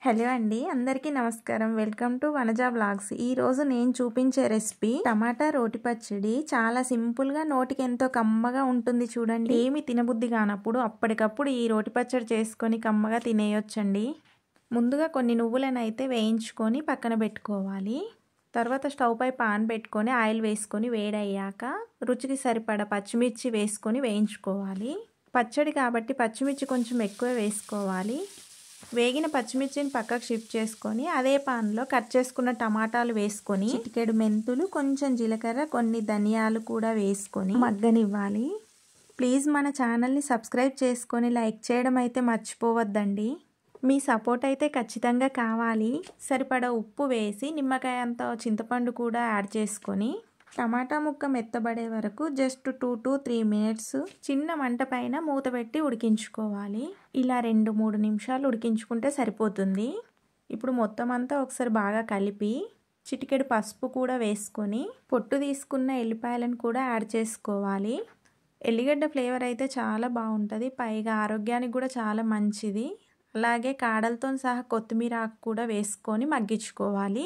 Hello అండి, అందరికీ నమస్కారం. Welcome to Vanaja blogs. ఈరోజు నేను చూపించే రెసిపీ టమాటా రోటి పచ్చడి. చాలా సింపుల్గా నోటికి ఎంతో కమ్మగా ఉంటుంది. చూడండి, ఏమి తినబుద్ధి కానప్పుడు అప్పటికప్పుడు ఈ రోటి పచ్చడి చేసుకొని కమ్మగా తినేయొచ్చండి. ముందుగా కొన్ని నువ్వులను అయితే వేయించుకొని పక్కన పెట్టుకోవాలి. తర్వాత స్టవ్ పై పాన్ పెట్టుకొని ఆయిల్ వేసుకొని వేడయ్యాక రుచికి సరిపడా పచ్చిమిర్చి వేసుకొని వేయించుకోవాలి. పచ్చడి కాబట్టి పచ్చిమిర్చి కొంచెం ఎక్కువ వేసుకోవాలి. వేగిన పచ్చిమిర్చిని పక్కకు షిఫ్ట్ చేసుకొని అదే పాన్లో కట్ చేసుకున్న టమాటాలు వేసుకొని చిటికెడు మెంతులు, కొంచెం జీలకర్ర, కొన్ని ధనియాలు కూడా వేసుకొని మగ్గనివ్వాలి. ప్లీజ్ మన ఛానల్ని సబ్స్క్రైబ్ చేసుకొని లైక్ చేయడం అయితే మర్చిపోవద్దండి. మీ సపోర్ట్ అయితే ఖచ్చితంగా కావాలి. సరిపడా ఉప్పు వేసి నిమ్మకాయ అంత చింతపండు కూడా యాడ్ చేసుకొని టమాటా ముక్క మెత్తబడే వరకు జస్ట్ 2 to 3 minutes చిన్న మంట పైన మూత పెట్టి ఉడికించుకోవాలి. ఇలా 2-3 నిమిషాలు ఉడికించుకుంటే సరిపోతుంది. ఇప్పుడు మొత్తం అంతా ఒకసారి బాగా కలిపి చిటికెడు పసుపు కూడా వేసుకొని పొట్టు తీసుకున్న ఎల్లిపాయలను కూడా యాడ్ చేసుకోవాలి. ఎల్లిగడ్డ ఫ్లేవర్ అయితే చాలా బాగుంటుంది, పైగా ఆరోగ్యానికి కూడా చాలా మంచిది. అలాగే కాడలతో సహా కొత్తిమీర ఆకు కూడా వేసుకొని మగ్గించుకోవాలి.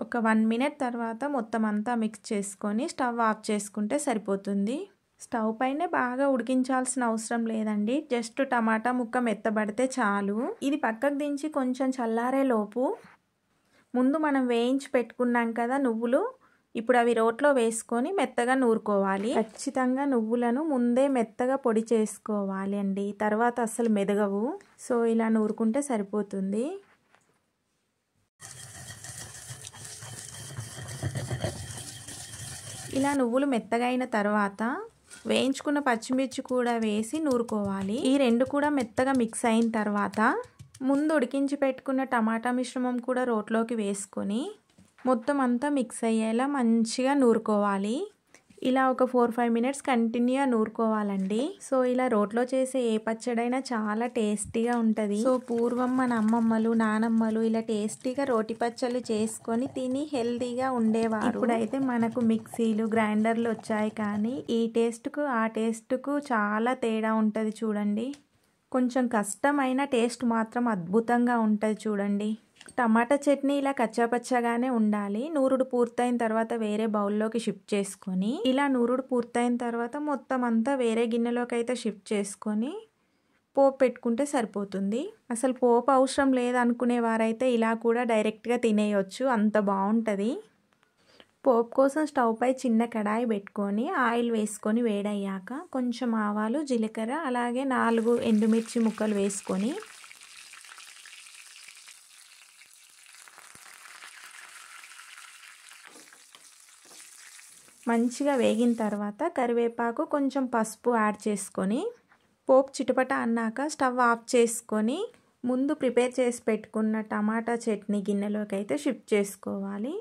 ఒక 1 minute తర్వాత మొత్తం అంతా మిక్స్ చేసుకొని స్టవ్ ఆఫ్ చేసుకుంటే సరిపోతుంది. స్టవ్ పైనే బాగా ఉడికించాల్సిన అవసరం లేదండి, జస్ట్ టమాటా ముక్క మెత్తబడితే చాలు. ఇది పక్కకు దించి కొంచెం చల్లారే లోపు ముందు మనం వేయించి పెట్టుకున్నాం కదా నువ్వులు, ఇప్పుడు అవి రోట్లో వేసుకొని మెత్తగా నూరుకోవాలి. ఖచ్చితంగా నువ్వులను ముందే మెత్తగా పొడి చేసుకోవాలి అండి, తర్వాత అసలు మెదగవు. సో ఇలా నూరుకుంటే సరిపోతుంది. ఇలా నువ్వులు మెత్తగా అయిన తర్వాత వేయించుకున్న పచ్చిమిర్చి కూడా వేసి నూరుకోవాలి. ఈ రెండు కూడా మెత్తగా మిక్స్ అయిన తర్వాత ముందు ఉడికించి పెట్టుకున్న టమాటా మిశ్రమం కూడా రోట్లోకి వేసుకొని మొత్తం అంతా మిక్స్ అయ్యేలా మంచిగా నూరుకోవాలి. ఇలా ఒక 4-5 minutes కంటిన్యూగా నూరుకోవాలండి. సో ఇలా రోట్లో చేసే ఏ పచ్చడైనా చాలా టేస్టీగా ఉంటుంది. సో పూర్వం మన అమ్మమ్మలు, నానమ్మలు ఇలా టేస్టీగా రోటి పచ్చళ్ళు చేసుకొని తిని హెల్తీగా ఉండేవారు. ఇప్పుడైతే మనకు మిక్సీలు, గ్రైండర్లు వచ్చాయి, కానీ ఈ టేస్ట్కు ఆ టేస్ట్కు చాలా తేడా ఉంటుంది. చూడండి, కొంచెం కష్టమైన టేస్ట్ మాత్రం అద్భుతంగా ఉంటుంది. చూడండి, టమాటా చట్నీ ఇలా కచ్చాపచ్చాగానే ఉండాలి. నూరుడు పూర్తయిన తర్వాత వేరే బౌల్లోకి షిఫ్ట్ చేసుకొని ఇలా నూరుడు పూర్తయిన తర్వాత మొత్తం అంతా వేరే గిన్నెలోకి అయితే షిఫ్ట్ చేసుకొని పోపు పెట్టుకుంటే సరిపోతుంది. అసలు పోపు అవసరం లేదనుకునే వారైతే ఇలా కూడా డైరెక్ట్గా తినేయొచ్చు, అంత బాగుంటుంది. పోపు కోసం స్టవ్ పై చిన్న కడాయి పెట్టుకొని ఆయిల్ వేసుకొని వేడయ్యాక కొంచెం ఆవాలు, జీలకర్ర, అలాగే 4 ఎండుమిర్చి ముక్కలు వేసుకొని మంచిగా వేగిన తర్వాత కరివేపాకు, కొంచెం పసుపు యాడ్ చేసుకొని పోపు చిటపట అన్నాక స్టవ్ ఆఫ్ చేసుకొని ముందు ప్రిపేర్ చేసి పెట్టుకున్న టమాటా చట్నీ గిన్నెలోకి అయితే షిఫ్ట్ చేసుకోవాలి.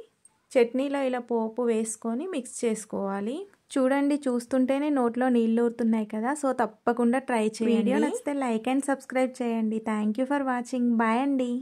చట్నీలో ఇలా పోపు వేసుకొని మిక్స్ చేసుకోవాలి. చూడండి, చూస్తుంటేనే నోట్లో నీళ్ళు ఊరుతున్నాయి కదా. సో తప్పకుండా ట్రై చేయండి. వీడియో నచ్చితే లైక్ అండ్ సబ్స్క్రైబ్ చేయండి. Thank you for watching. Bye అండి.